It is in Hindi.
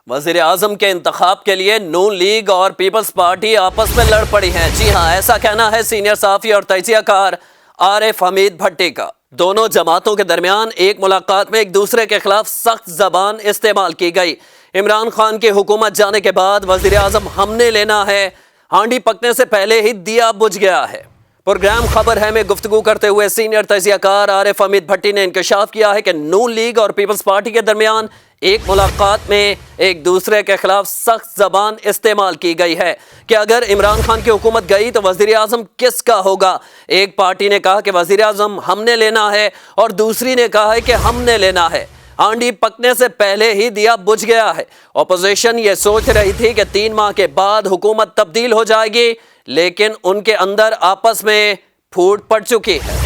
वजीर आजम के इंतखाब के लिए नून लीग और पीपल्स पार्टी आपस में लड़ पड़ी हैं। जी हाँ, ऐसा कहना है सीनियर सहाफी और तजियाकार आरिफ हमीद भट्टी का। दोनों जमातों के दरमियान एक मुलाकात में एक दूसरे के खिलाफ सख्त जबान इस्तेमाल की गई। इमरान खान की हुकूमत जाने के बाद वजीर आजम हमने लेना है, हांडी पकने से पहले ही दिया बुझ गया है। प्रोग्राम खबर है में गुफ्तगू करते हुए सीनियर तजियाकार आरिफ हमीद भट्टी ने इंकशाफ किया है कि नून लीग और पीपल्स पार्टी के दरमियान एक मुलाकात में एक दूसरे के खिलाफ सख्त जबान इस्तेमाल की गई है कि अगर इमरान खान की हुकूमत गई तो वजीर आजम किसका होगा। एक पार्टी ने कहा कि वजीर आजम हमने लेना है और दूसरी ने कहा है कि हमने लेना है, हांडी पकने से पहले ही दिया बुझ गया है। अपोजिशन ये सोच रही थी कि 3 माह के बाद हुकूमत तब्दील हो जाएगी, लेकिन उनके अंदर आपस में फूट पड़ चुकी है।